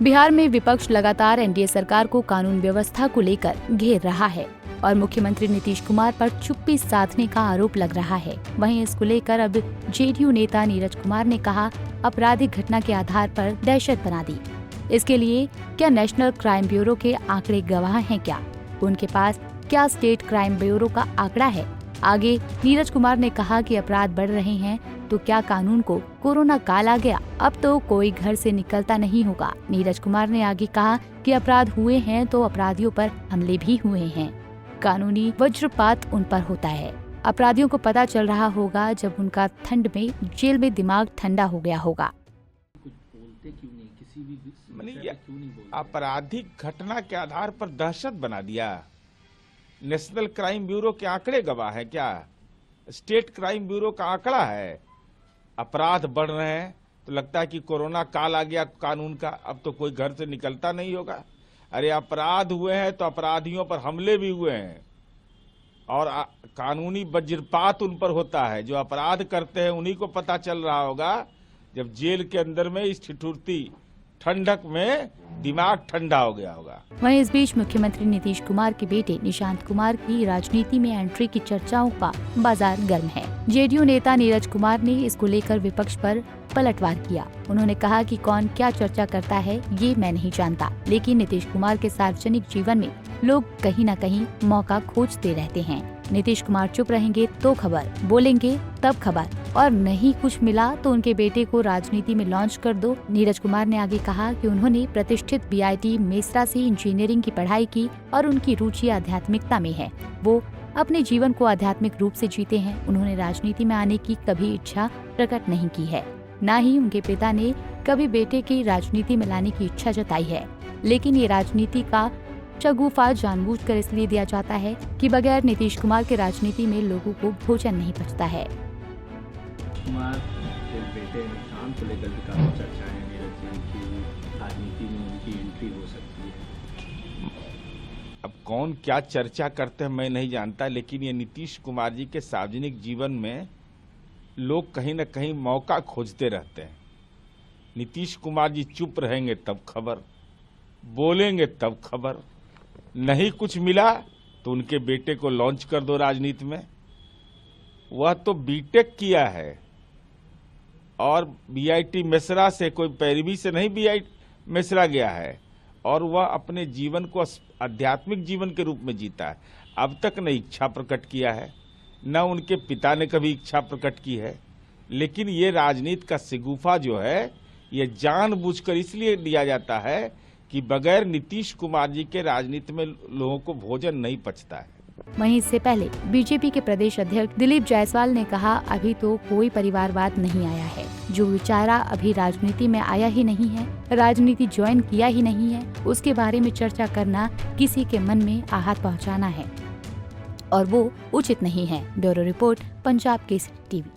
बिहार में विपक्ष लगातार एनडीए सरकार को कानून व्यवस्था को लेकर घेर रहा है और मुख्यमंत्री नीतीश कुमार पर चुप्पी साधने का आरोप लग रहा है। वहीं इसको लेकर अब जेडीयू नेता नीरज कुमार ने कहा, आपराधिक घटना के आधार पर दहशत बना दी। इसके लिए क्या नेशनल क्राइम ब्यूरो के आंकड़े गवाह हैं क्या? उनके पास क्या स्टेट क्राइम ब्यूरो का आंकड़ा है? आगे नीरज कुमार ने कहा कि अपराध बढ़ रहे हैं तो क्या कानून को कोरोना काल आ गया? अब तो कोई घर से निकलता नहीं होगा। नीरज कुमार ने आगे कहा कि अपराध हुए हैं तो अपराधियों पर हमले भी हुए हैं। कानूनी वज्रपात उन पर होता है। अपराधियों को पता चल रहा होगा जब उनका ठंड में जेल में दिमाग ठंडा हो गया होगा। कुछ बोलते क्यों नहीं, किसी भी क्यों नहीं बोलते? आपराधिक घटना के आधार पर दहशत बना दिया। नेशनल क्राइम ब्यूरो के आंकड़े गवाह है क्या? स्टेट क्राइम ब्यूरो का आंकड़ा है। अपराध बढ़ रहे हैं तो लगता है कि कोरोना काल आ गया कानून का, अब तो कोई घर से निकलता नहीं होगा। अरे अपराध हुए हैं तो अपराधियों पर हमले भी हुए हैं और कानूनी वज्रपात उन पर होता है। जो अपराध करते हैं उन्हीं को पता चल रहा होगा जब जेल के अंदर में इस ठिठुरती ठंडक में दिमाग ठंडा हो गया होगा। वहीं इस बीच मुख्यमंत्री नीतीश कुमार के बेटे निशांत कुमार की राजनीति में एंट्री की चर्चाओं का बाजार गर्म है। जेडीयू नेता नीरज कुमार ने इसको लेकर विपक्ष पर पलटवार किया। उन्होंने कहा कि कौन क्या चर्चा करता है ये मैं नहीं जानता, लेकिन नीतीश कुमार के सार्वजनिक जीवन में लोग कहीं न कहीं मौका खोजते रहते हैं। नीतीश कुमार चुप रहेंगे तो खबर, बोलेंगे तब खबर, और नहीं कुछ मिला तो उनके बेटे को राजनीति में लॉन्च कर दो। नीरज कुमार ने आगे कहा कि उन्होंने प्रतिष्ठित बीआईटी मेसरा से इंजीनियरिंग की पढ़ाई की और उनकी रुचि आध्यात्मिकता में है। वो अपने जीवन को आध्यात्मिक रूप से जीते हैं। उन्होंने राजनीति में आने की कभी इच्छा प्रकट नहीं की है, न ही उनके पिता ने कभी बेटे की राजनीति में लाने की इच्छा जताई है। लेकिन ये राजनीति का शगुफा जानबूझकर इसलिए दिया जाता है कि बगैर नीतीश कुमार के राजनीति में लोगों को भोजन नहीं पचता है। कुमार के बेटे निशांत को लेकर काफी चर्चा है नीरज जी की राजनीति में उनकी एंट्री हो सकती है। अब कौन क्या चर्चा करते हैं मैं नहीं जानता, लेकिन ये नीतीश कुमार जी के सार्वजनिक जीवन में लोग कहीं न कहीं मौका खोजते रहते हैं। नीतीश कुमार जी चुप रहेंगे तब खबर, बोलेंगे तब खबर, नहीं कुछ मिला तो उनके बेटे को लॉन्च कर दो राजनीति में। वह तो बीटेक किया है और बीआईटी मेसरा से कोई पैरवी से नहीं बीआईटी मेसरा गया है, और वह अपने जीवन को आध्यात्मिक जीवन के रूप में जीता है। अब तक न इच्छा प्रकट किया है, न उनके पिता ने कभी इच्छा प्रकट की है। लेकिन ये राजनीति का शगुफा जो है ये जानबूझकर इसलिए दिया जाता है कि बगैर नीतीश कुमार जी के राजनीति में लोगों को भोजन नहीं पचता है। वहीं इससे पहले बीजेपी के प्रदेश अध्यक्ष दिलीप जायसवाल ने कहा, अभी तो कोई परिवारवाद नहीं आया है। जो बेचारा अभी राजनीति में आया ही नहीं है, राजनीति ज्वाइन किया ही नहीं है, उसके बारे में चर्चा करना किसी के मन में आहत पहुंचाना है और वो उचित नहीं है। Bureau report, Punjab Kesari TV.